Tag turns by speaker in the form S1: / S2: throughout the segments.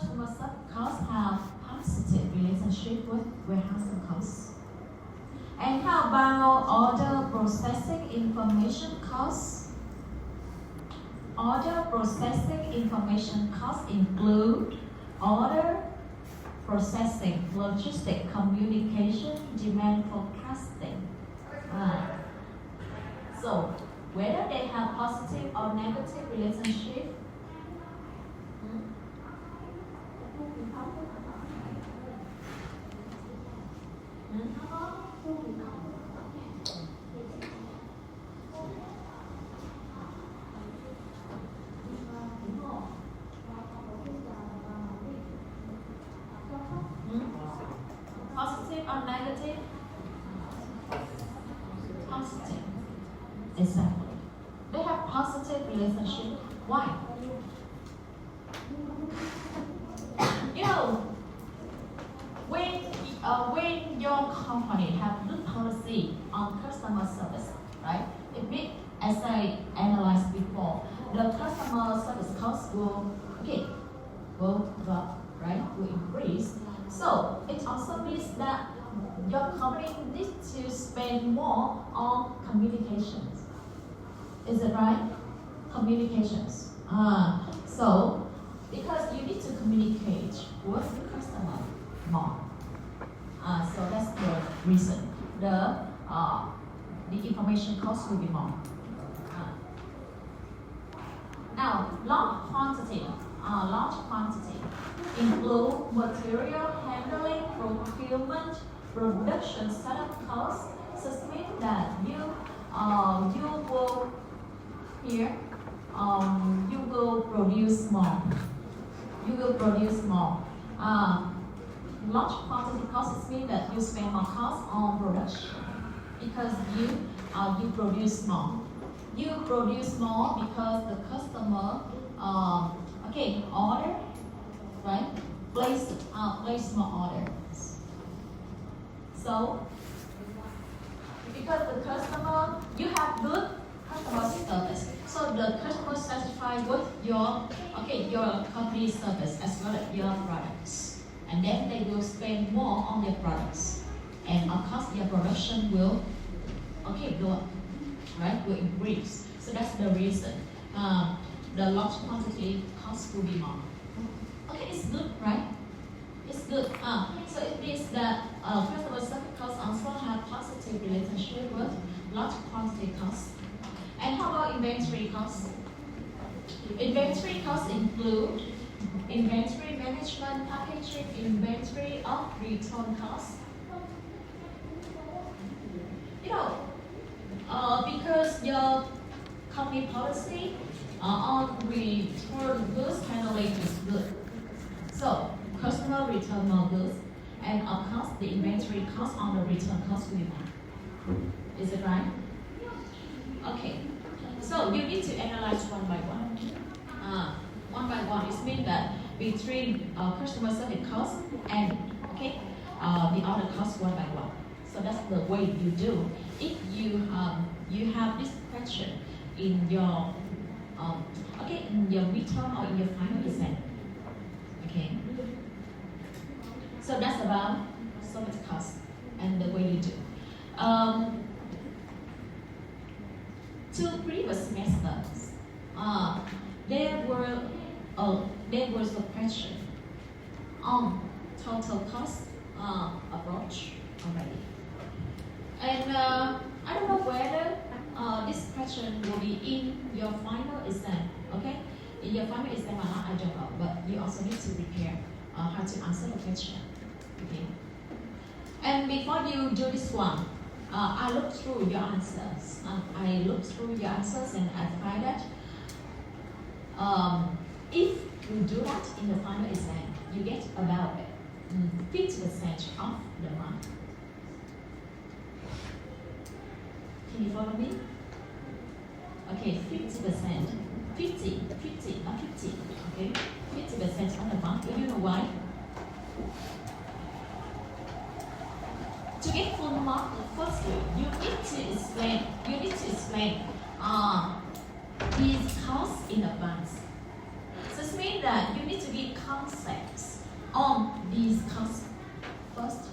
S1: customer service costs have positive relationship with warehousing costs. And how about order processing information costs? Order processing information costs include order processing, logistic, communication, demand forecasting. So whether they have positive or negative relationship, positive or negative? Positive. Exactly. They have positive relationship. Why? You know, when your company have good policy on customer service, right? It means, as I analyzed before, the customer service cost will drop, right? Will increase. So it also means that your company needs to spend more on communications. Is it right? Communications. So because you need to communicate with the customer more. So that's the reason. The information cost will be more. Now, large quantity include material handling, procurement, production setup costs. So it means that you will produce more. You will produce more. Large quantity costs means that you spend more cost on production because you produce more. You produce more because the customer order, right? Place more orders. So because the customer, you have good customer service, so the customer satisfied with your company service as well as your products, and then they will spend more on their products, and of course their production will go up, right? Will increase. So that's the reason. The large quantity cost will be more. Okay, it's good, right? It's good. So it means that customer service costs also have positive relationship with large quantity costs. And how about inventory costs? Inventory costs include inventory management, packaging, inventory of return costs. Because your company policy on return goods handling is good. So customer return more goods, and of course the inventory cost on the return cost will be more. Is it right? Okay. So you need to analyze one by one. One by one, it means that between customer service cost and the other cost one by one. So that's the way you do. If you have this question in your in your midterm or in your final exam. Okay. So that's about service cost and the way you do. Two previous semesters, there was a question on total cost approach already. And I don't know whether this question will be in your final exam, okay? In your final exam or not, I don't know, but you also need to prepare how to answer the question, okay? And before you do this one, I looked through your answers. And I find that if you do that in the final exam, you get about 50% of the mark. Can you follow me? Okay, 50%. 50, not 50, okay? 50% of the mark. Do you know why? To get full mark, firstly, you need to explain these costs in advance. So it means that you need to give concept on these costs first,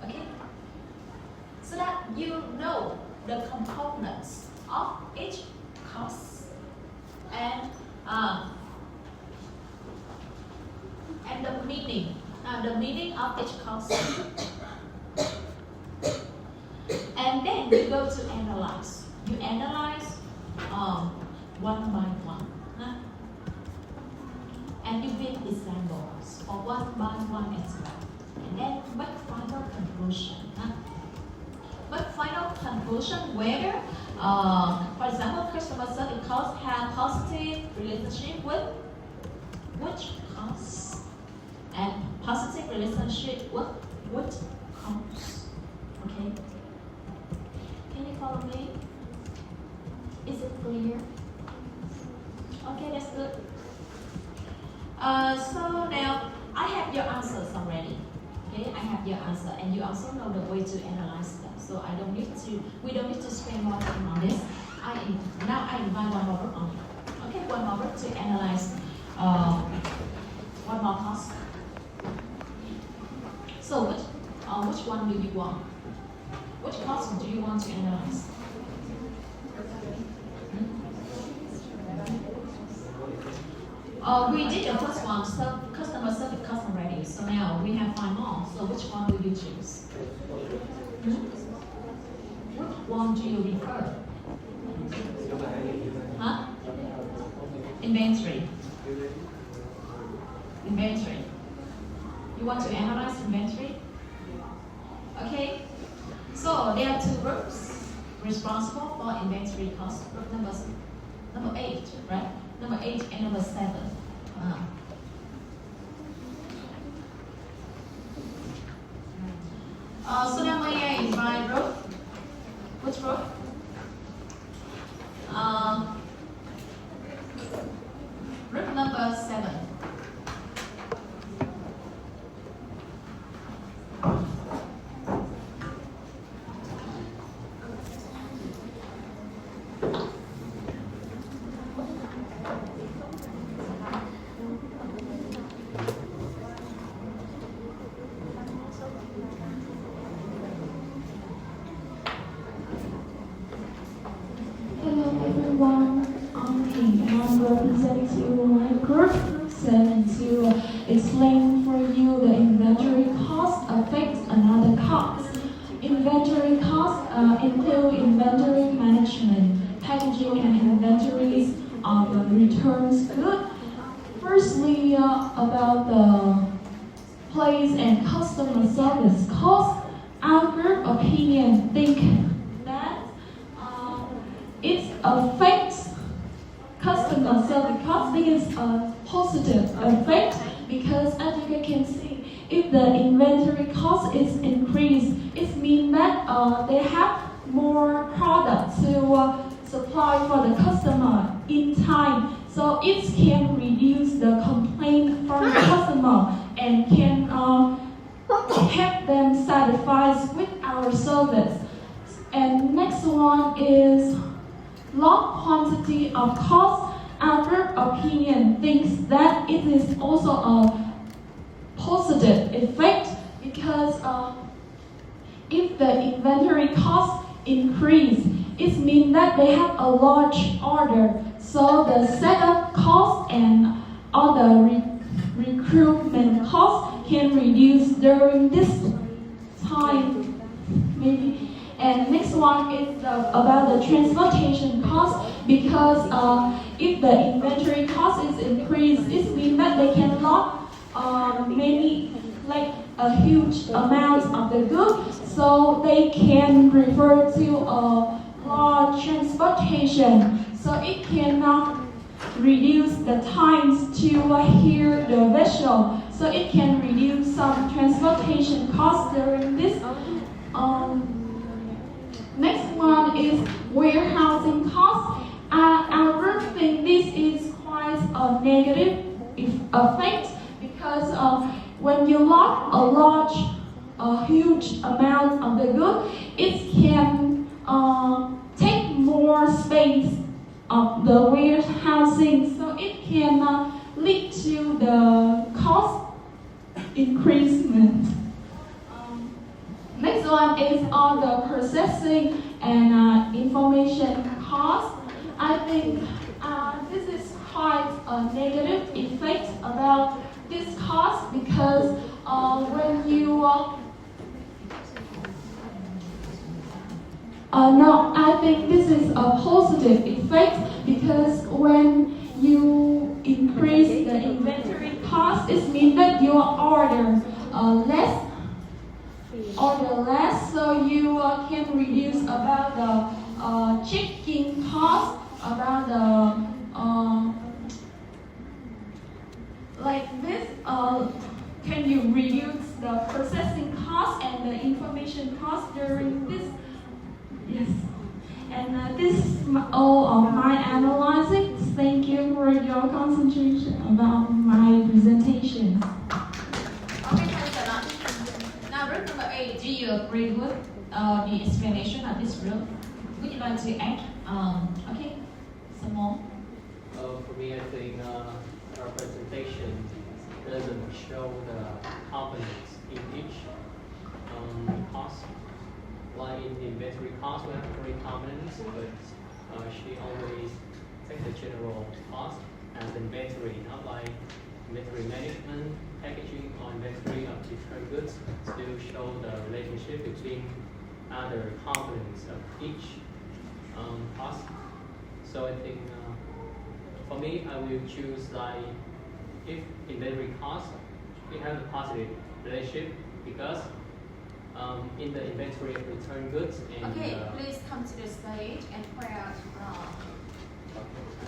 S1: okay? So that you know the components of each cost and the meaning of each cost. And then you go to analyze. You analyze one by one. And you give examples of one by one as well. And then make final conclusion. Make final conclusion whether, for example, customer service costs have positive relationship with which costs and positive relationship with what costs. Okay? Can you follow me? Is it clear? Okay, that's good. So now I have your answers already. Okay, I have your answer, and you also know the way to analyze them. So we don't need to spend more time on this. Now I invite one more group on. Okay, one more group to analyze one more cost. So which one do you want? Which cost do you want to analyze? We did the first one, so customer service cost already. So now we have 5 more. So which one will you choose? Which one do you prefer? Huh? Inventory. Inventory. You want to analyze inventory? Okay. So there are 2 groups responsible for inventory cost. Group number 8, right? Number 8 and number 7. So now may I invite group? Which group? Group number 7.
S2: Explain for you the inventory cost affects another cost. Inventory costs include inventory management, packaging, and inventories of the returns good. Firstly, about the place and customer service cost, our group opinion think that it affects customer service cost. It is a positive effect. Because as you can see, if the inventory cost is increased, it means that they have more products to supply for the customer in time. So it can reduce the complaint from the customer and can help them satisfied with our service. And next one is low quantity of cost. Our group opinion thinks that it is also a positive effect because if the inventory cost increase, it means that they have a large order. So the setup cost and other recruitment cost can reduce during this time, maybe. And next one is about the transportation cost because if the inventory cost is increased, it means that they can load a huge amount of the goods, so they can refer to a large transportation. So it cannot reduce the times to hear the vessel. So it can reduce some transportation costs during this. Next one is warehousing costs. Our group thinks this is quite a negative effect because when you load a huge amount of the good, it can take more space of the warehousing, so it can lead to the cost increasement. Next one is on the processing and information cost. I think this is quite a negative effect about this cost because when you no, I think this is a positive effect because when you increase the inventory cost, it means that you order less, so you can reduce about the checking cost, about the like this. Can you reduce the processing cost and the information cost during this? Yes. And this is all of my analysis. Thank you for your concentration about my presentation.
S1: Okay, thanks a lot. Now, group number 8, do you agree with the explanation of this group? Would you like to add? Okay, some more.
S3: For me, I think our presentation doesn't show the components in each cost. Like in the inventory cost, we have 3 components, but she always takes the general cost as inventory, not like inventory management, packaging, or inventory of return goods. Still show the relationship between other components of each cost. So I think for me, I will choose like if inventory cost, we have a positive relationship because in the inventory of return goods and
S1: Okay, please come to the stage and point out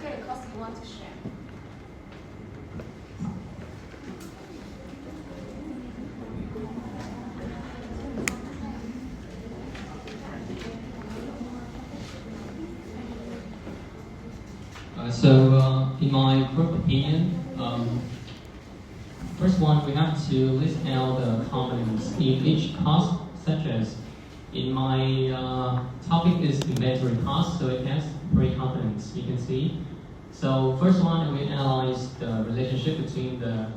S1: the cost you want to share.
S4: In my group opinion, first one, we have to list out the components in each cost, such as in my topic is inventory cost, so it has 3 components you can see. So first one, we analyze the relationship between the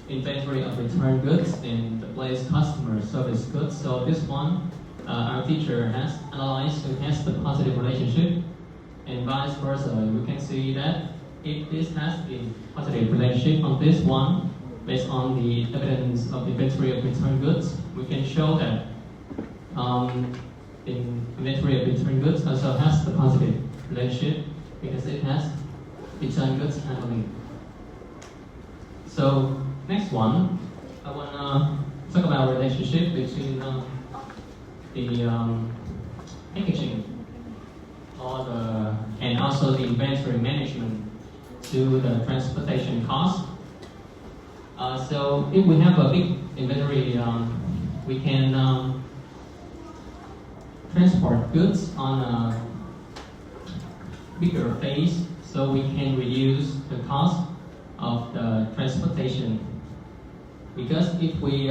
S4: inventory of return goods and the place customer service goods. So this one, our teacher has analyzed, it has the positive relationship, and vice versa. We can see that if this has a positive relationship on this one, based on the evidence of the inventory of return goods, we can show that inventory of return goods also has the positive relationship because it has return goods handling. So next one, I want to talk about relationship between the packaging and also the inventory management to the transportation cost. So if we have a big inventory, we can transport goods on a bigger phase, so we can reduce the cost of the transportation. Because if we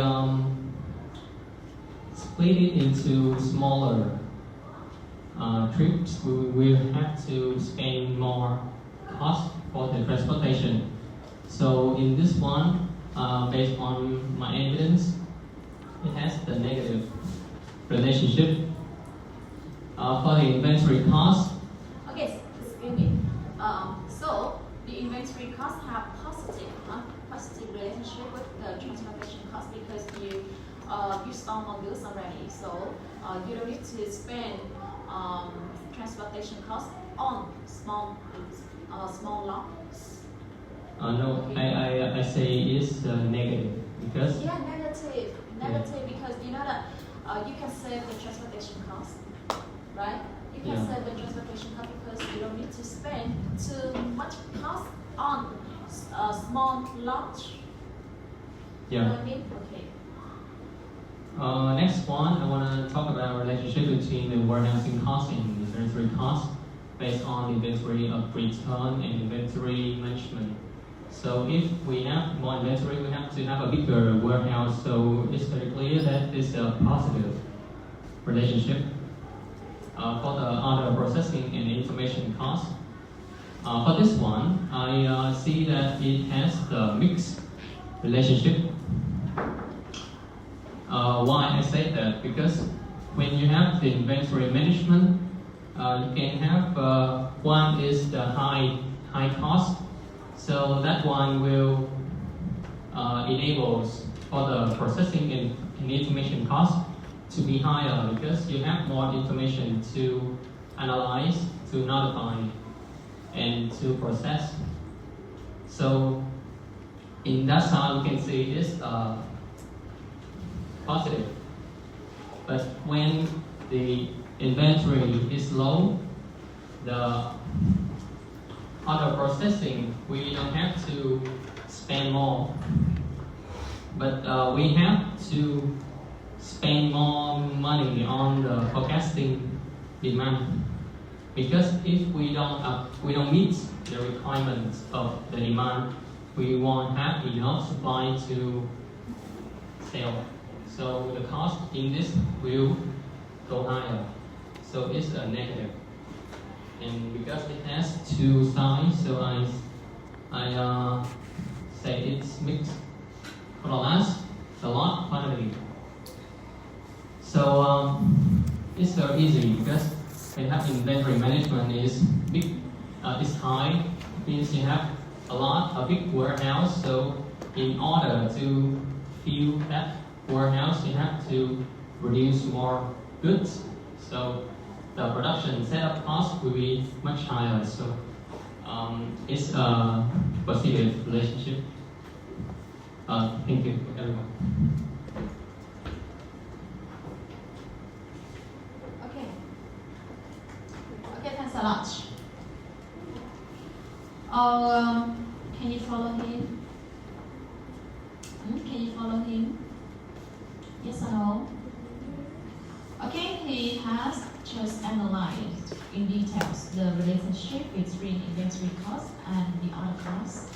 S4: split it into smaller trips, we will have to spend more cost for the transportation. So in this one, based on my evidence, it has the negative relationship. For the inventory cost.
S1: Okay, excuse me. So the inventory cost have positive relationship with the transportation cost because you store more goods already. So you don't need to spend transportation cost on small lots.
S4: No, I say it's negative because.
S1: Yeah, negative because you know that you can save the transportation cost, right? You can save the transportation cost because you don't need to spend too much cost on small lots.
S4: Yeah.
S1: You know what I mean? Okay.
S4: Next one, I want to talk about relationship between the warehousing cost and inventory cost based on inventory of return and inventory management. So if we have more inventory, we have to have a bigger warehouse. So it's very clear that it's a positive relationship. For the other processing and information cost, for this one, I see that it has the mixed relationship. Why I say that? Because when you have the inventory management, you can have one is the high cost, so that one will enables for the processing and information cost to be higher because you have more information to analyze, to notify, and to process. So in that side, you can see it's positive. But when the inventory is low, the other processing, we don't have to spend more. But we have to spend more money on the forecasting demand. Because if we don't meet the requirements of the demand, we won't have enough supply to sell. So the cost in this will go higher. So it's a negative. And because it has two sides, so I say it's mixed for the last, the lot quantity. So it's very easy because when have inventory management is big, is high, means you have a big warehouse. So in order to fill that warehouse, you have to produce more goods. So the production setup cost will be much higher. So it's a positive relationship. Thank you, everyone.
S1: Okay, thanks a lot. Can you follow him? Can you follow him? Yes or no? Okay, he has just analyzed in details the relationship between inventory cost and the other costs.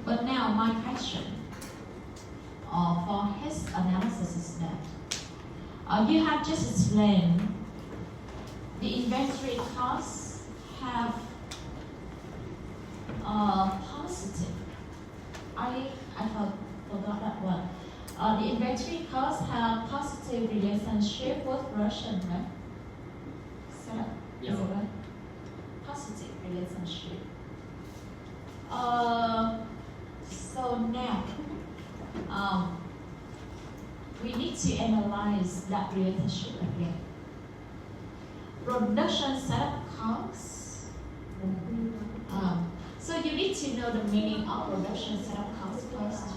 S1: But now my question for his analysis is that you have just explained the inventory costs have positive. I forgot that one. The inventory costs have positive relationship with Russian, right?
S3: Yeah.
S1: Is it right? Positive relationship. So now, we need to analyze that relationship again. Production setup costs. So you need to know the meaning of production setup costs first.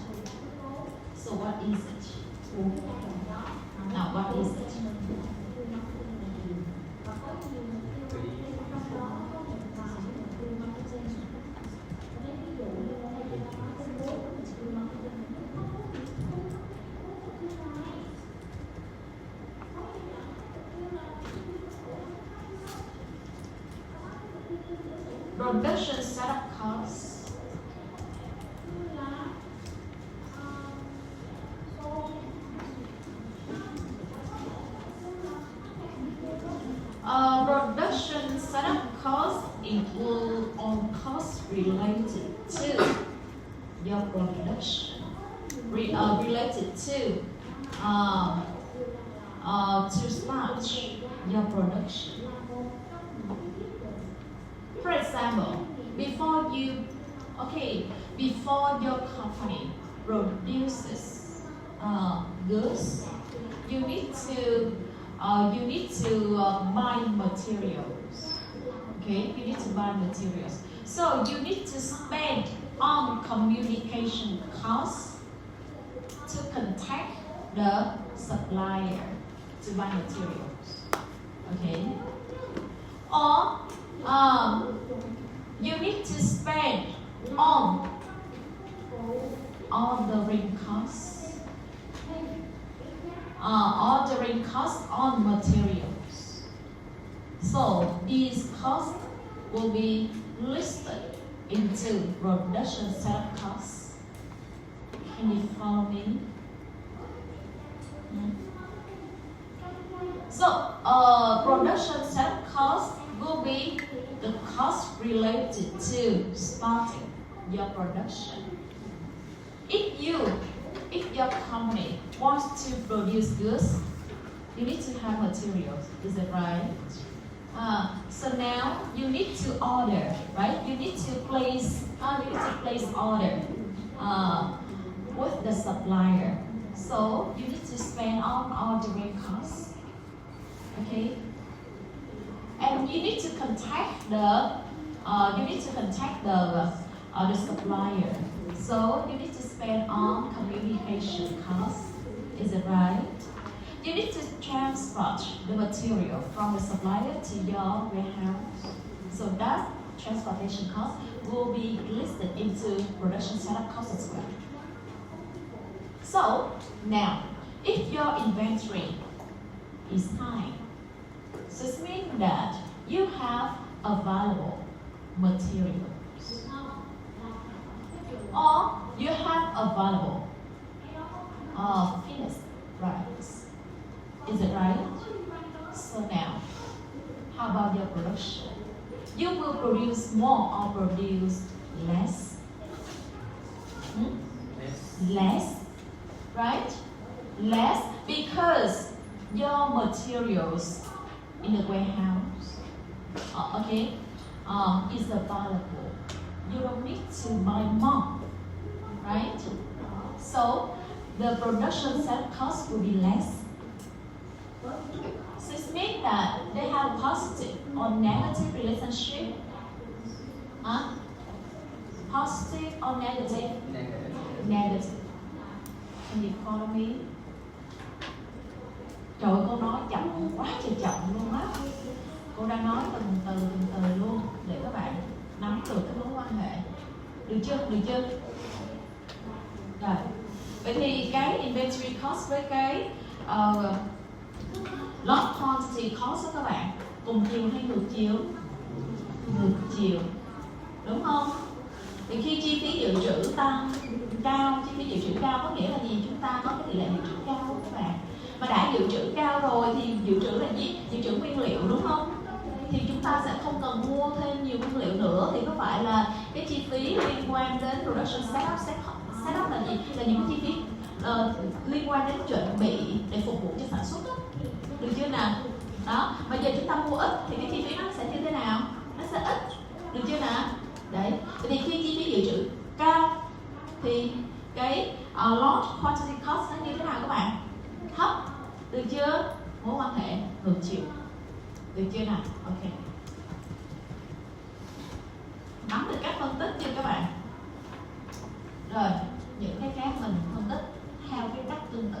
S1: So what is it? Now what is it? Production setup costs. Production setup costs include all costs related to your production, related to start your production. For example, before your company produces goods, you need to buy materials. Okay, you need to buy materials. So you need to spend on communication costs to contact the supplier to buy materials. Okay, or you need to spend on ordering costs, on materials. So these costs will be listed into production setup costs. Can you follow me? So production setup costs will be the cost related to starting your production. If your company wants to produce goods, you need to have materials. Is that right? So now you need to order, right? You need to place order with the supplier. So you need to spend on ordering costs, okay? And you need to contact the supplier. So you need to spend on communication costs. Is it right? You need to transport the material from the supplier to your warehouse. So that transportation cost will be listed into production setup costs as well. So now, if your inventory is high, so it means that you have available materials, or you have available finished products. Is it right? So now, how about your production? You will produce more or produce less? Less, right? Less because your materials in the warehouse, is available. You don't need to buy more, right? So the production set cost will be less. So it means that they have positive or negative relationship. Positive or negative? Negative. In the economy. Trời ơi, cô nói chậm quá trời chậm luôn á. Cô đang nói từng từ luôn để các bạn nắm được cái mối quan hệ. Được chưa? Được chưa? Rồi. Vậy thì cái inventory cost với cái lot quantity cost đó các bạn cùng chiều hay ngược chiều? Ngược chiều, đúng không? Thì khi chi phí dự trữ tăng cao, chi phí dự trữ cao có nghĩa là gì? Chúng ta có cái tỷ lệ dự trữ cao các bạn. Mà đã dự trữ cao rồi thì dự trữ là gì? Dự trữ nguyên liệu, đúng không? Thì chúng ta sẽ không cần mua thêm nhiều nguyên liệu nữa, thì có phải là cái chi phí liên quan đến production setup là gì? Là những chi phí liên quan đến chuẩn bị để phục vụ cho sản xuất đó. Được chưa nào? Đó, bây giờ chúng ta mua ít thì cái chi phí nó sẽ như thế nào? Nó sẽ ít. Được chưa nào? Đấy, thì khi chi phí dự trữ cao thì cái lot quantity cost nó như thế nào các bạn? Thấp. Được chưa? Mối quan hệ ngược chiều. Được chưa nào? Ok. Nắm được cách phân tích chưa các bạn? Rồi, những cái khác mình phân tích theo cái cách tương tự.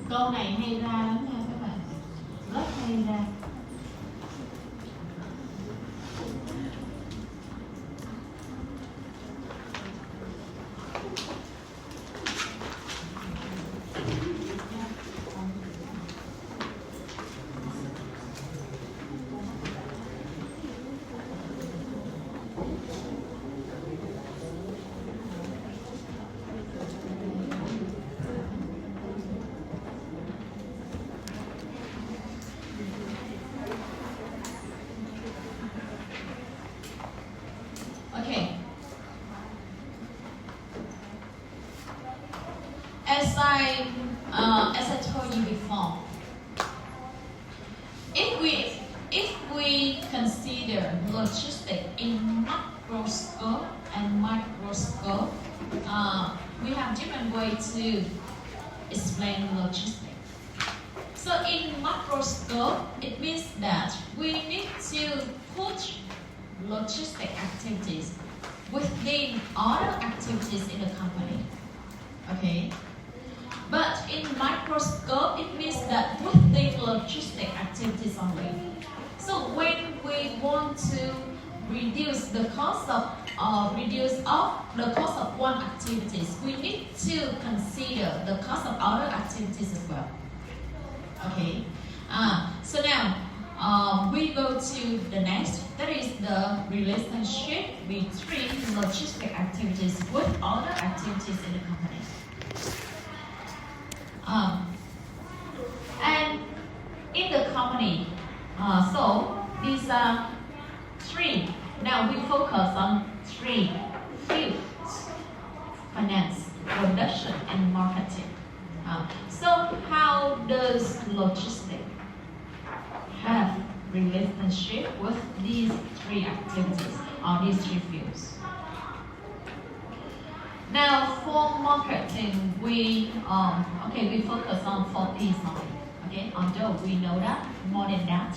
S1: Câu này hay ra lắm nha các bạn, rất hay ra. As I told you before, if we consider logistics in macroscope and microscope, we have different way to explain logistics. So in macroscope, it means that we need to put logistic activities within other activities in the company. Okay. But in microscope, it means that within logistic activities only. So want to reduce the cost of the cost of one activities, we need to consider the cost of other activities as well. Okay. So now we go to the next. That is the relationship between logistic activities with other activities in the company. And in the company, so these are three. Now we focus on three fields: finance, production, and marketing. So how does logistics have relationship with these three activities or these three fields? Now for marketing, we focus on 4 P's only. Okay, although we know that more than that,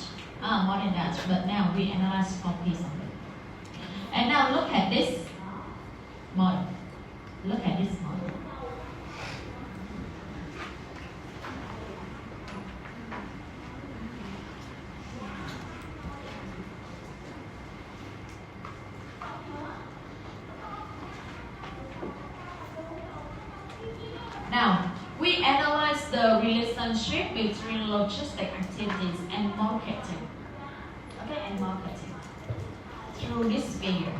S1: but now we analyze 4 P's only. And now look at this model. Look at this model. Now, we analyze the relationship between logistic activities and marketing. Okay, and marketing through this figure.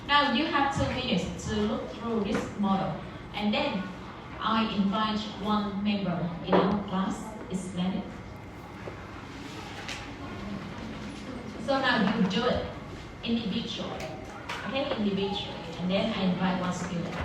S1: Now, you have 2 minutes to look through this model, and then I invite one member in our class explain it. So now you do it individually. Okay, individually, and then I invite one student.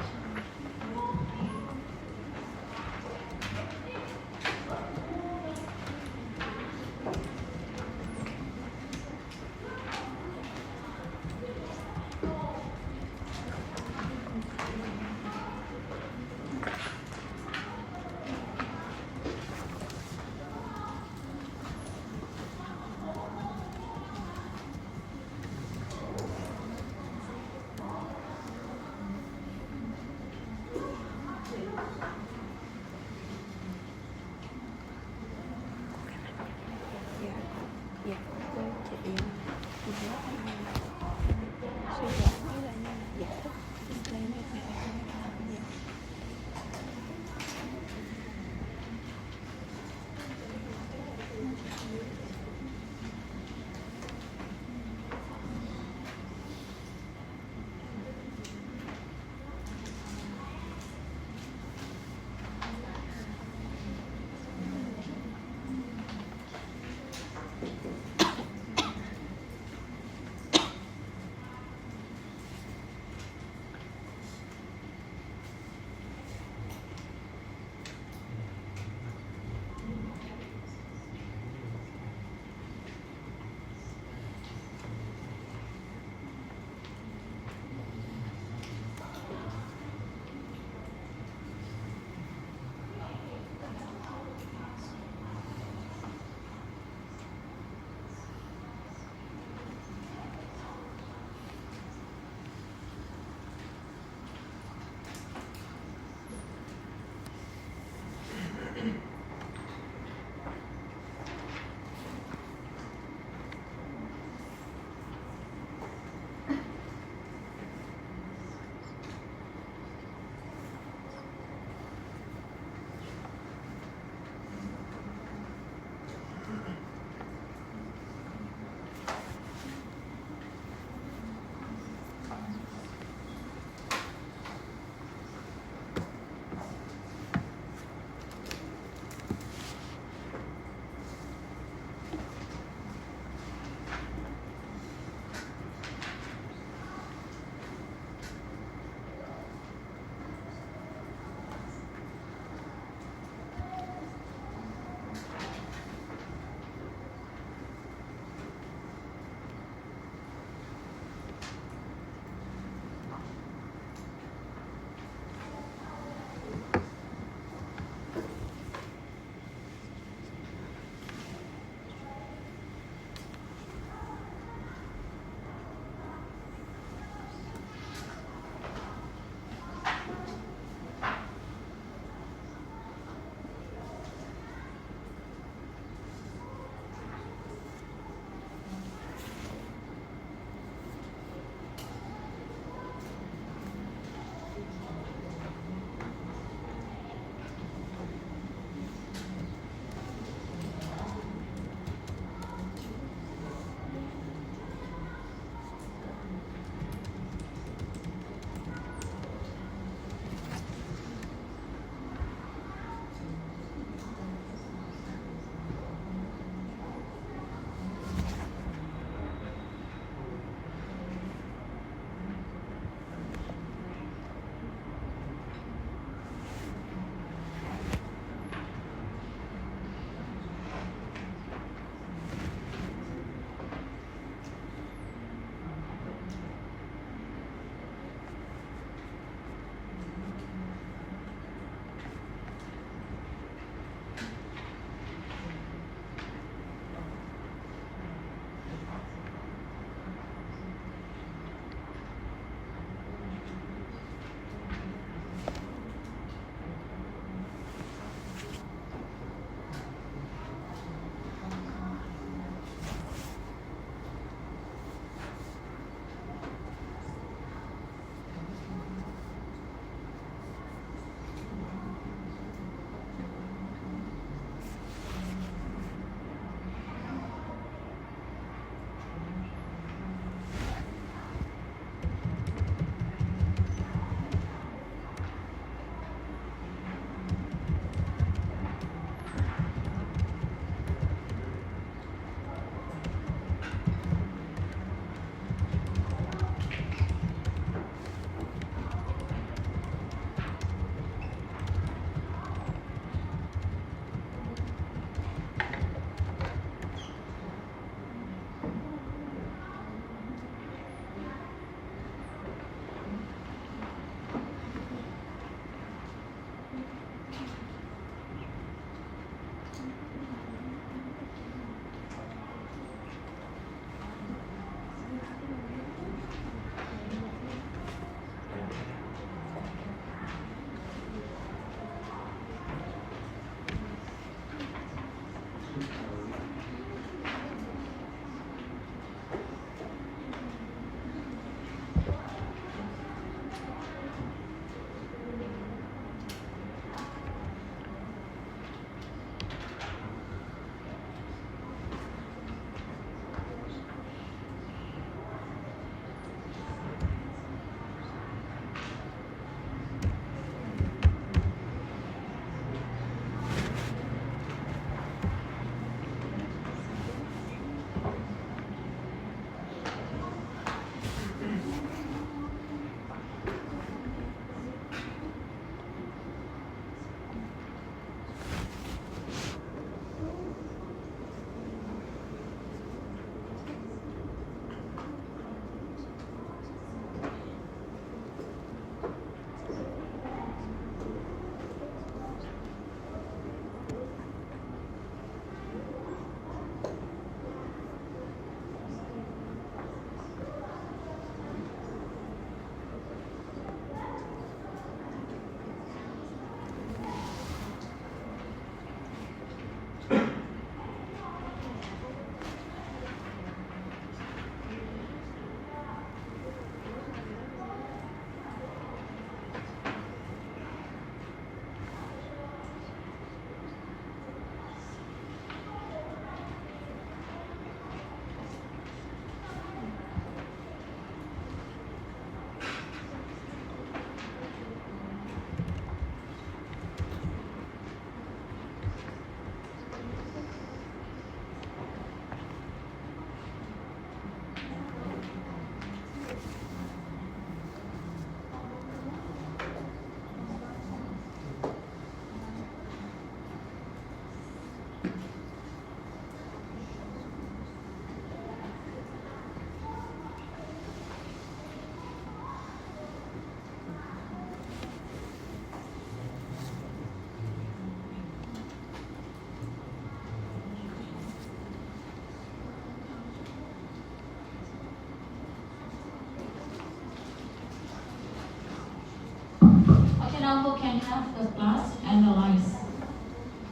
S2: can have the class analyze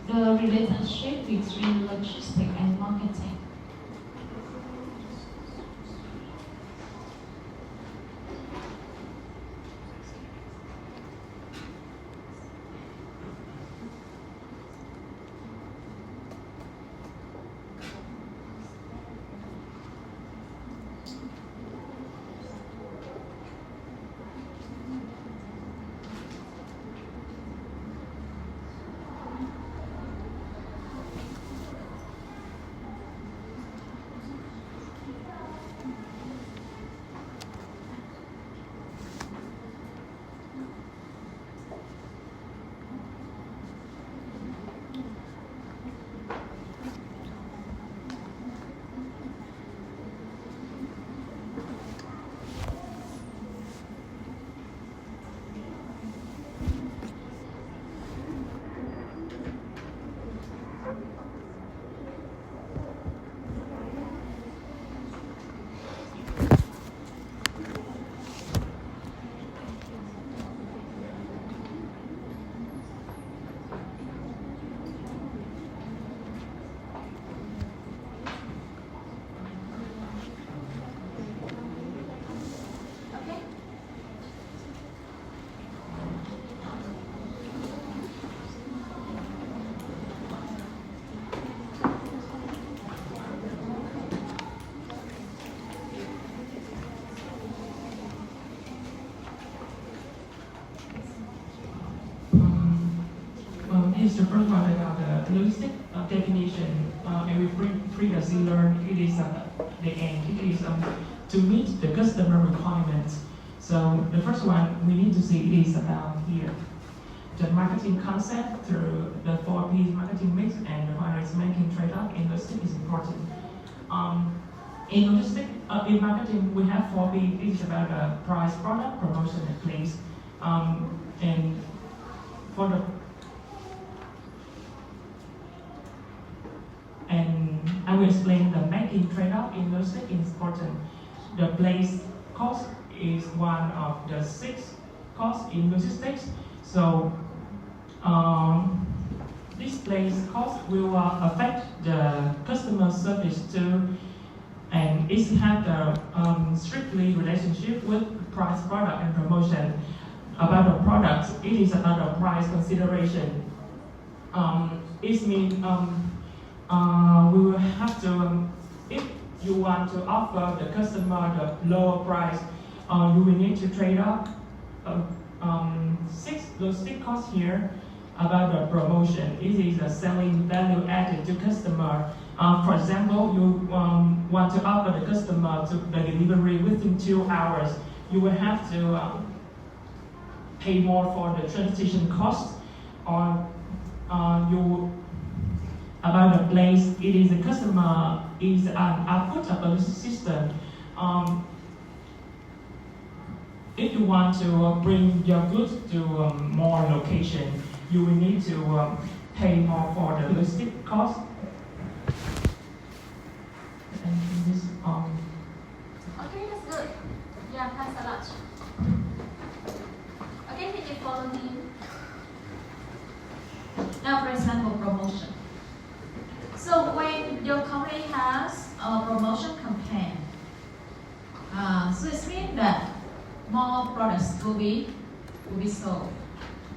S2: the relationship between logistics and marketing.
S1: Okay.
S5: Here's the first one about the logistic definition. And we previously learned it is the aim. It is to meet the customer requirements. So the first one we need to see it is about here. The marketing concept through the 4P marketing mix and the various making trade-off in logistics is important. In logistics, in marketing, we have 4P. It's about price, product, promotion, and place. And for the I will explain the making trade-off in logistics is important. The place cost is one of the 6 costs in logistics. So this place cost will affect the customer service too, and it has a strictly relationship with price, product, and promotion. About the products, it is about the price consideration. It means we will have to, if you want to offer the customer the lower price, you will need to trade off 6 logistic costs here. About the promotion, it is a selling value added to customer. For example, you want to offer the customer to the delivery within 2 hours, you will have to pay more for the transportation cost, or you about the place, it is the customer is an output of the system. If you want to bring your goods to more location, you will need to pay more for the logistic cost. And this,
S1: Okay, that's good. Yeah, thanks a lot. Okay, can you follow me? Now, for example, promotion. So when your company has a promotion campaign, so it means that more products will be sold,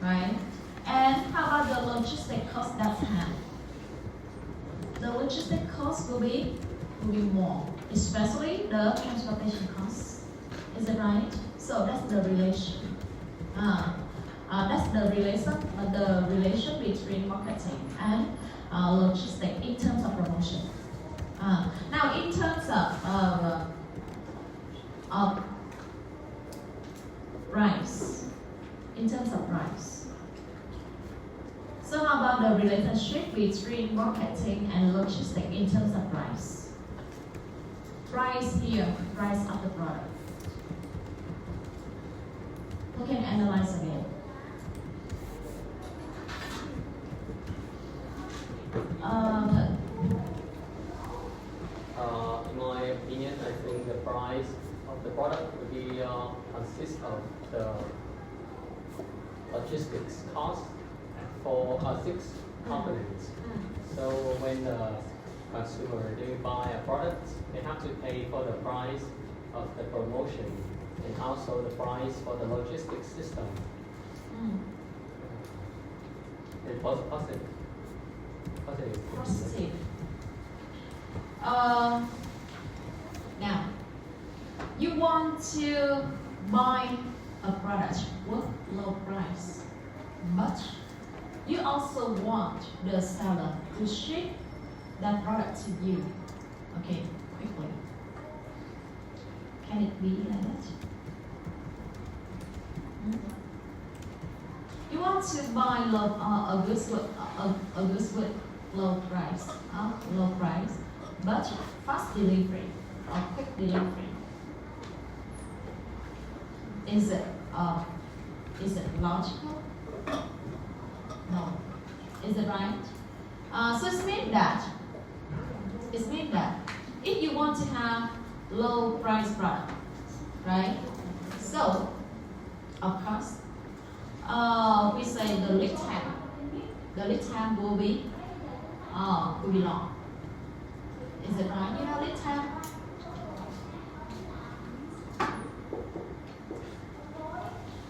S1: right? And how about the logistic cost that's have? The logistic cost will be more, especially the transportation costs. Is it right? So that's the relation. That's the relation between marketing and logistics in terms of promotion. Now, in terms of price, So how about the relationship between marketing and logistics in terms of price? Price here, price of the product. We can analyze again.
S3: In my opinion, I think the price of the product would be consist of the logistics cost for 6 components. So when the consumer they buy a product, they have to pay for the price of the promotion and also the price for the logistics system. And positive.
S1: Positive. Now, you want to buy a product with low price, but you also want the seller to ship that product to you. Okay, quickly. Can it be like that? You want to buy a goods with low price, but fast delivery or quick delivery. Is it logical? No. Is it right? So it means that if you want to have low price product, right? So of course, we say the lead time will be long. Is it right? You know lead time?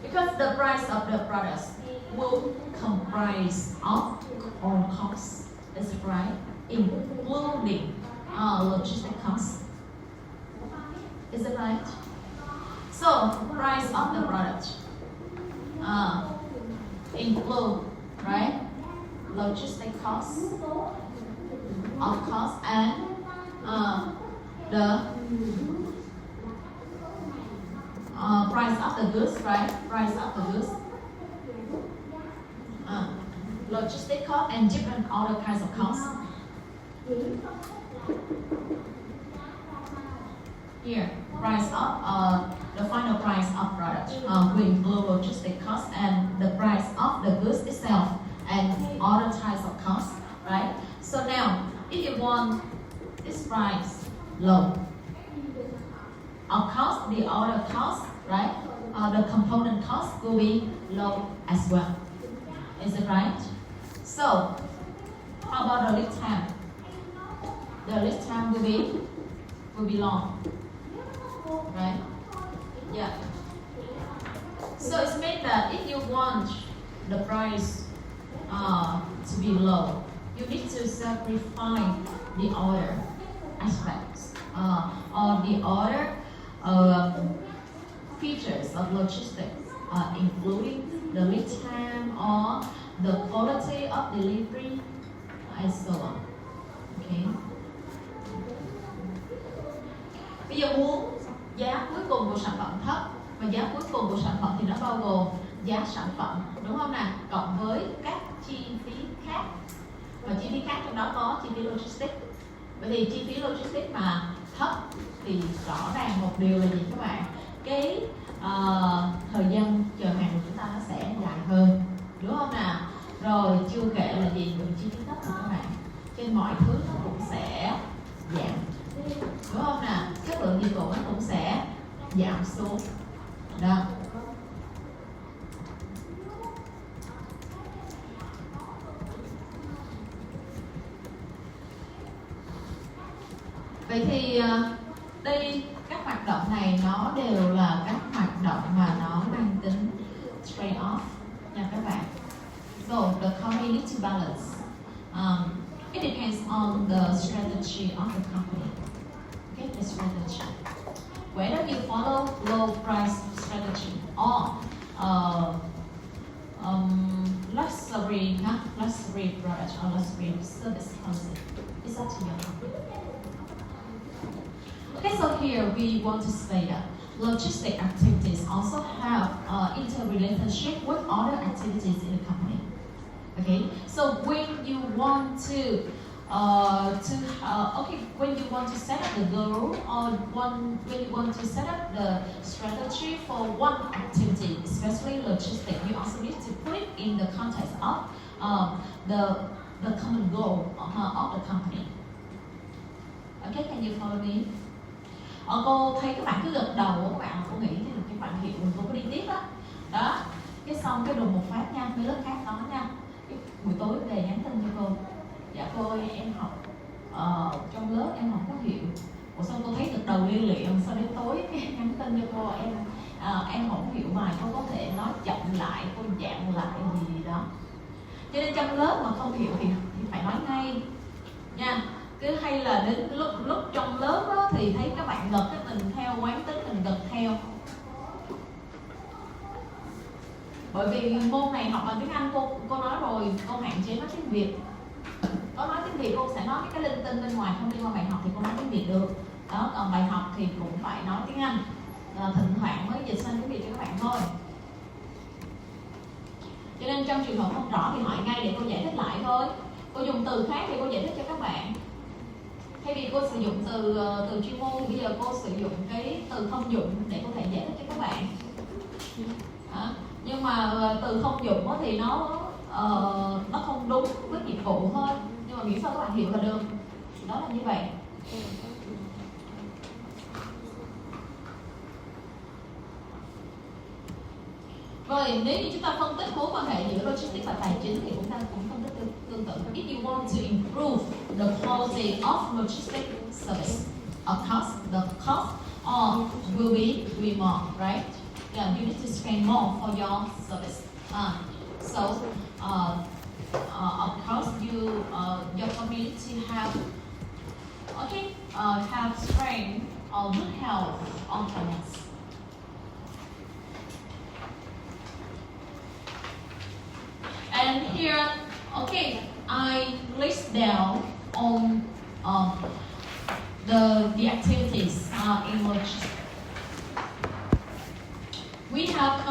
S1: Because the price of the products will comprise of all costs. Is it right? Including logistic costs. Is it right? So price of the product include, right, logistic costs, of course, and the price of the goods, right? Price of the goods, logistic cost, and different other kinds of costs. Here, price of the final price of product will include logistic cost and the price of the goods itself and other types of costs, right? So now, if you want this price low, of course the other cost, right? The component cost will be low as well. Is it right? So, how about the lead time? The lead time will be long, right? Yeah. So it means that if you want the price to be low, you need to sacrifice the other aspects or the other features of logistics, including the lead time or the quality of delivery, and so on. Okay. Bây giờ muốn giá cuối cùng của sản phẩm thấp và giá cuối cùng của sản phẩm thì nó bao gồm giá sản phẩm, đúng không nào, cộng với các chi phí khác, và chi phí khác trong đó có chi phí logistics. Vậy thì chi phí logistics mà thấp thì rõ ràng một điều là gì các bạn, cái thời gian chờ hàng của chúng ta nó sẽ dài hơn, đúng không nào, rồi chưa kể là gì, những chi phí thấp của các bạn trên mọi thứ nó cũng sẽ giảm, đúng không nào, chất lượng dịch vụ nó cũng sẽ giảm xuống đó. Vậy thì đây các hoạt động này nó đều là các hoạt động mà nó mang tính trade off nha các bạn. So the company needs to balance. It depends on the strategy of the company. Okay, the strategy. Whether you follow low price strategy or luxury product or luxury service policy, it's up to you. Okay, so here we want to say that logistic activities also have interrelationship with other activities in the company. Okay, so when you want to when you want to set up the goal or when you want to set up the strategy for one activity, especially logistics, you also need to put it in the context of the common goal of the company. Okay, can you follow me? Cô thấy các bạn cứ gật đầu, các bạn không nghĩ thì các bạn hiểu mình không có đi tiếp đó. Đó, cái xong cái đùng một phát nha, mấy lớp khác đó nha, cái buổi tối về nhắn tin cho cô, dạ cô ơi em học trong lớp em không có hiểu. Ủa sao cô thấy từ đầu liên liền, sao đến tối cái nhắn tin cho cô em không hiểu bài, cô có thể nói chậm lại, cô dạng lại gì đó. Cho nên trong lớp mà không hiểu thì phải nói ngay nha. Cứ hay là đến lúc trong lớp đó, thì thấy các bạn gật cái mình theo, quán tính mình gật theo. Bởi vì môn này học bằng tiếng Anh, cô nói rồi, cô hạn chế nói tiếng Việt. Có nói tiếng Việt cô sẽ nói mấy cái linh tinh bên ngoài không liên quan bài học thì cô nói tiếng Việt được. Đó, còn bài học thì cũng phải nói tiếng Anh. Thỉnh thoảng mới dịch sang tiếng Việt cho các bạn thôi. Cho nên trong trường hợp không rõ thì hỏi ngay để cô giải thích lại thôi. Cô dùng từ khác thì cô giải thích cho các bạn. Thay vì cô sử dụng từ chuyên môn thì bây giờ cô sử dụng cái từ thông dụng để có thể giải thích cho các bạn. Đó. Nhưng mà từ thông dụng thì nó không đúng với nghiệp vụ thôi. Nhưng mà miễn sao các bạn hiểu là được. Đó là như vậy. Rồi, nếu như chúng ta phân tích mối quan hệ giữa logistics và tài chính thì chúng ta cũng phân tích tương tự. If you want to improve the quality of logistics service, of course, the cost will be more, right? Yeah, you need to spend more for your service. Of course, your community have strength or good health on finance. And here, I list down on the activities in logistics. We have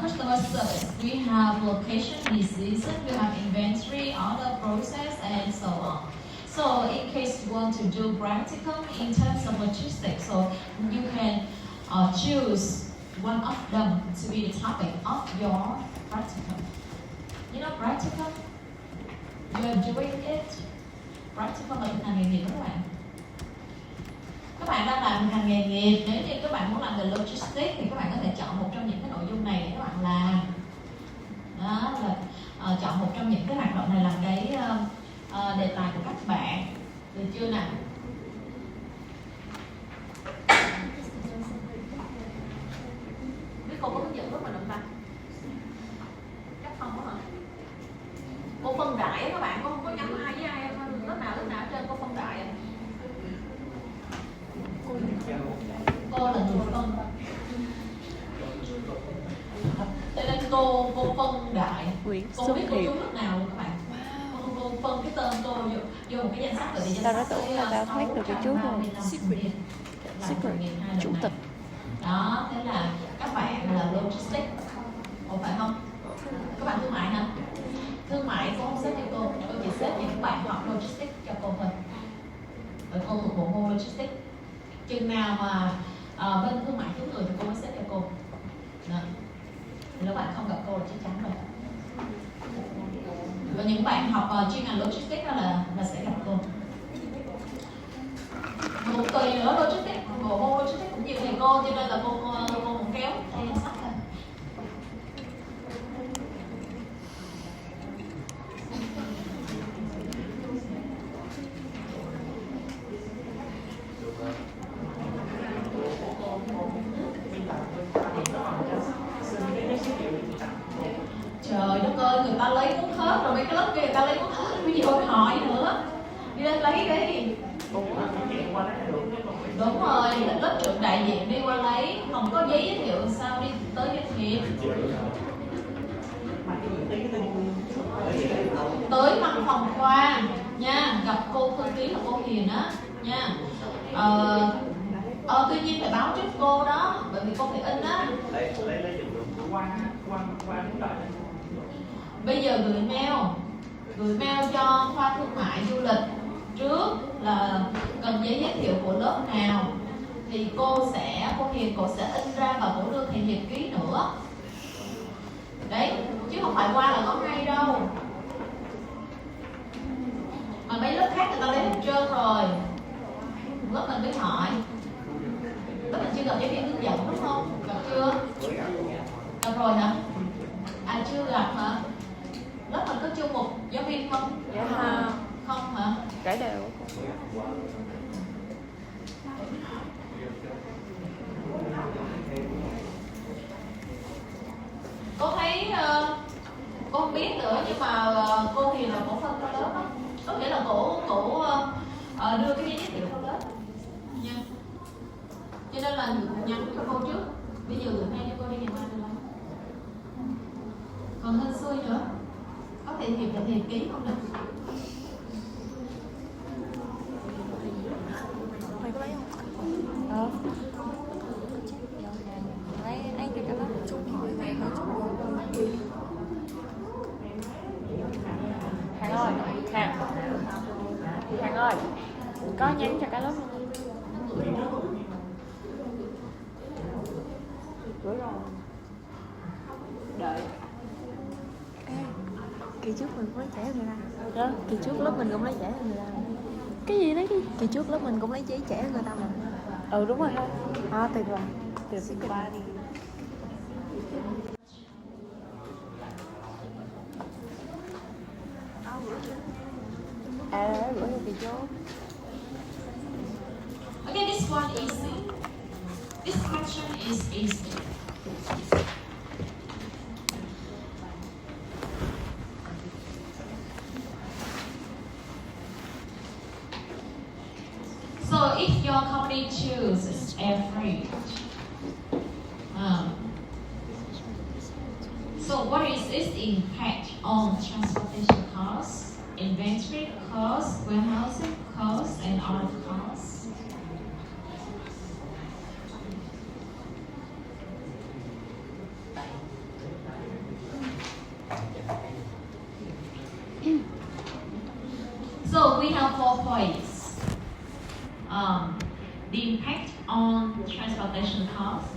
S1: customer service, we have location decision, we have inventory, order process, and so on. So in case you want to do practicum in terms of logistics, so you can choose one of them to be the topic of your practicum. You know practicum? You are doing it. Practicum là thực hành nghề nghiệp các bạn. Các bạn đang làm thực hành nghề nghiệp. Nếu như các bạn muốn làm về logistics thì các bạn có thể chọn một trong những cái nội dung này để các bạn làm. Đó là chọn một trong những cái hoạt động này làm cái đề tài của các bạn. Được chưa nào? Biết cô có hướng dẫn lúc mà động ta? Chắc không có hả? Cô phân rải các bạn, cô không có nhắm ai với ai, lớp nào ở trên cô phân rải. Cô là người phân. Cho nên cô phân đại. Cô biết cô chú lúc nào luôn các bạn. Cô phân cái tên cô vô một cái danh sách rồi thì danh sách
S6: tưởng là tao thoát được cái chú rồi. Secret chủ tịch.
S1: Đó, thế là các bạn là logistics. Ủa phải không? Các bạn thương mại hả? Thương mại cô không xếp cho cô chỉ xếp những bạn học logistics cho cô thôi. Rồi cô thuộc bộ môn logistics. Chừng nào mà bên thương mại thiếu người thì cô mới xếp cho cô. Đó. Thì các bạn không gặp cô là chắc chắn rồi. Và những bạn học chuyên ngành logistics đó là sẽ gặp cô. Một tùy nữa logistics, bộ môn logistics cũng nhiều thầy cô cho nên là cô một kéo theo danh sách thôi. Trời đất ơi, người ta lấy cuốn hết rồi, mấy cái lớp kia người ta lấy cuốn hết, cái gì phải hỏi nữa. Đi lên lấy đi. Đúng rồi, lớp trưởng đại diện đi qua lấy, không có giấy giới thiệu sao đi tới doanh nghiệp. Tới văn phòng khoa nha, gặp cô thư ký là cô Hiền á nha. Tuy nhiên phải báo trước cô đó, bởi vì cô phải in á. Bây giờ gửi mail cho khoa thương mại du lịch trước là cần giấy giới thiệu của lớp nào thì cô Hiền sẽ in ra và cô đưa thầy Hiệp ký nữa. Đấy, chứ không phải qua là có ngay đâu. Mà mấy lớp khác người ta lấy hết trơn rồi. Lớp mình mới hỏi. Lớp mình chưa gặp giáo viên hướng dẫn đúng không? Gặp chưa? Gặp rồi hả? À chưa gặp hả? Lớp mình có chung một giáo viên không?
S6: Dạ không.
S1: Không hả?
S6: Trải đều.
S1: Cô thấy cô không biết nữa nhưng mà cô thì là cổ phân cho lớp á, có nghĩa là cổ đưa cái giấy giới thiệu cho lớp nha, cho nên là nhắn cho cô trước, bây giờ gửi mail cho cô đi ngày mai được không? Còn hên xui nữa, có thể thiệp là thiệp ký không được.
S6: Mày có lấy không? Lấy ăn cho cái đó Hàng ơi, có nhắn cho cái lớp không? Gửi rồi. Đợi. Ê, kỳ trước mình cũng lấy trẻ người ta. Đó, kỳ trước lớp mình cũng lấy trẻ người ta. Cái gì đấy? Kỳ trước lớp mình cũng lấy giấy trẻ người ta mà. Ừ đúng rồi ha. À tuyệt vời. Tuyệt vời. À, gửi cho kỳ trước.
S1: Okay, this one is easy. This question is easy. So if your company chooses air freight, so what is its impact on transportation costs, inventory costs, warehousing costs, and other costs? So we have 4 points. The impact on transportation costs.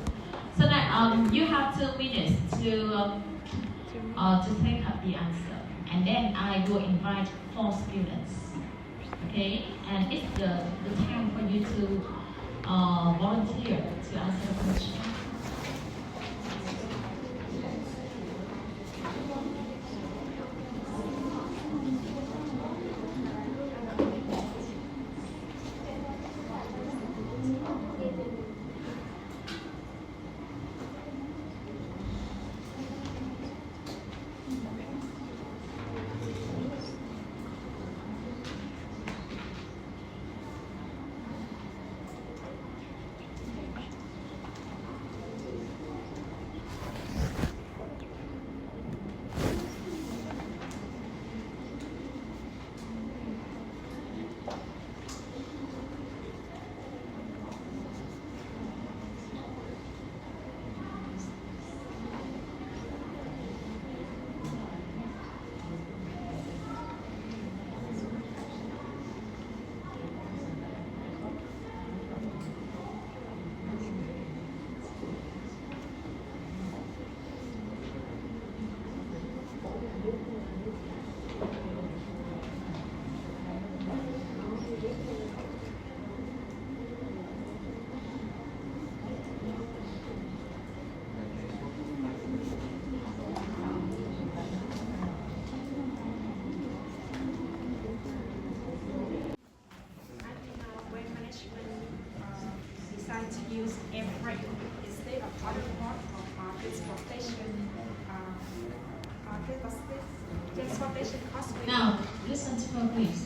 S1: So that you have 2 minutes to take up the answer, and then I will invite 4 students. Okay, and it's the time for you to volunteer to answer the question.
S7: To use air freight instead of other modes of transportation costs.
S1: Now, listen to her, please.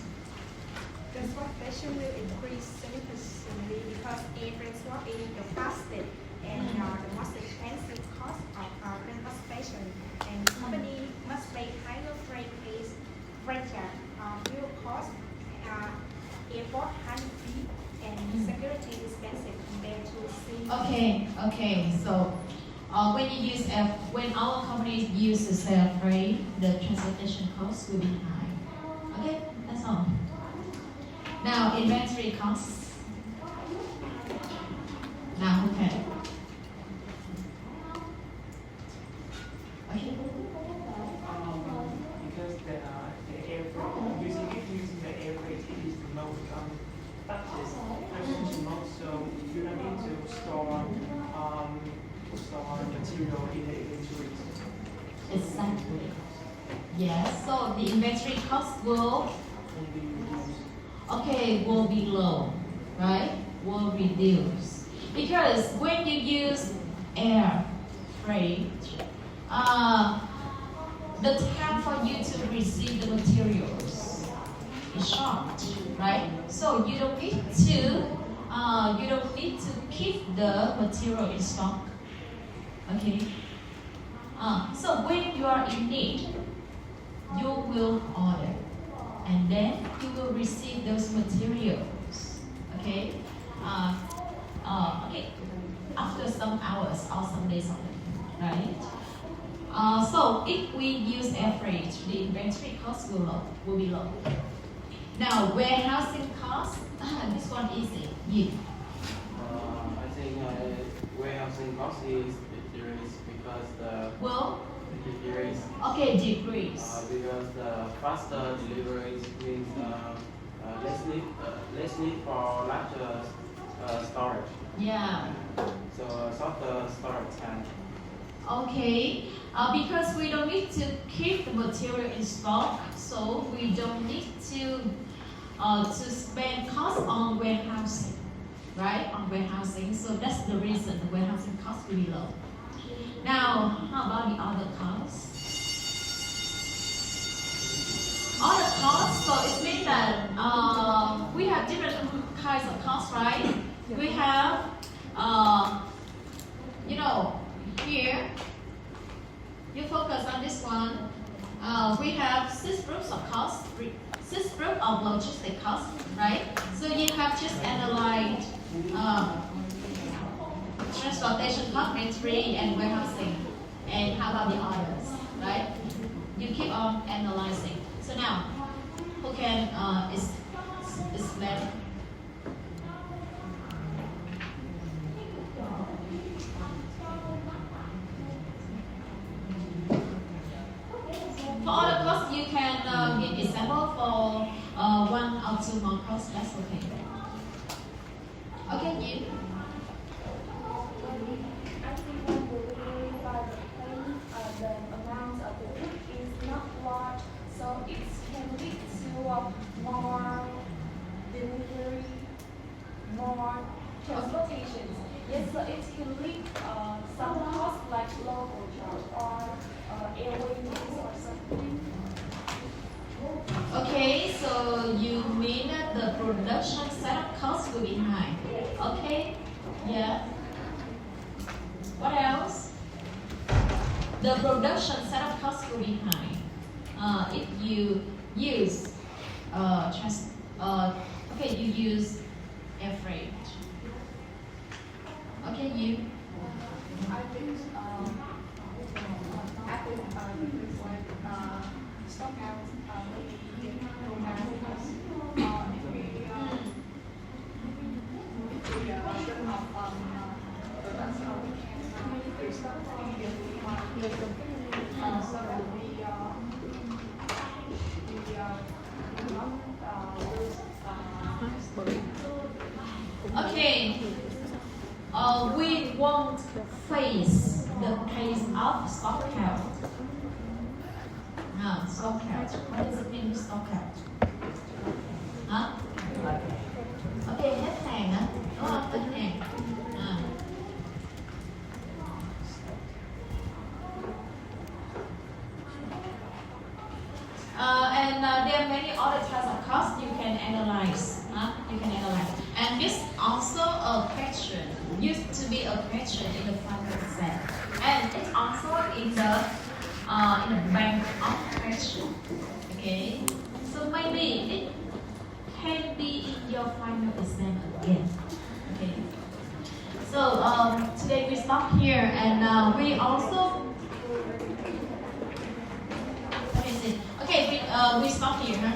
S7: Transportation will increase significantly because air transport is the fastest and the most expensive cost of transportation, and company must pay higher freight fees, fuel costs, airport handling fee, and security expenses compared to sea.
S1: Okay. So when our company uses air freight, the transportation costs will be high. Okay, that's all. Now inventory costs. Now who can? Okay.
S5: Because the air freight, using the air freight is the most fastest efficient mode, so you don't need to store material in the inventory. So
S1: Exactly. Yes. So the inventory cost will be low, right? Will reduce because when you use air freight, the time for you to receive the materials is short, right? So you don't need to keep the material in stock. Okay. So when you are in need, you will order, and then you will receive those materials. Okay. Okay. After some hours or some days of it, right? So if we use air freight, the inventory cost will be low. Now warehousing cost, this one easy. You.
S8: I think warehousing cost is decreased because
S1: Decrease.
S8: because the faster deliveries means less need for larger storage.
S1: Yeah.
S8: So shorter storage time.
S1: Okay. Because we don't need to keep the material in stock, so we don't need to spend cost on warehousing, right? On warehousing. So that's the reason the warehousing cost will be low. Now, how about the other costs? Other costs, so it means that we have different kinds of costs, right? We have, here, you focus on this one. We have 6 groups of costs, 6 groups of logistic costs, right? So you have just analyzed transportation cost, inventory, and warehousing. And how about the others, right? You keep on analyzing. So now, who can explain? For other costs, you can give example for 1 or 2 more costs. That's okay. Okay, you.
S9: I think when delivery by the plane, the amount of the food is not large, so it can lead to more delivery, more transportations. Yes, so it can lead some costs like local charge or airway fees or something.
S1: Okay, so you mean that the production setup cost will be high. Okay, yeah. What else? The production setup cost will be high. If you use you use air freight. Okay, you.
S7: I think stock out maybe go down because if we shouldn't have that's how we can increase the quantity that we want so that we
S1: Okay. We won't face the case of stock out. Stock out. What does it mean, stock out? Hả? Okay, hết hàng hả? Đúng không? Hết hàng. And there are many other types of costs you can analyze. You can analyze. And this also a question, used to be a question in the final exam. And it's also in the bank of question. Okay? So maybe it can be in your final exam again. Okay? So today we stop here and we also okay, we stop here, huh?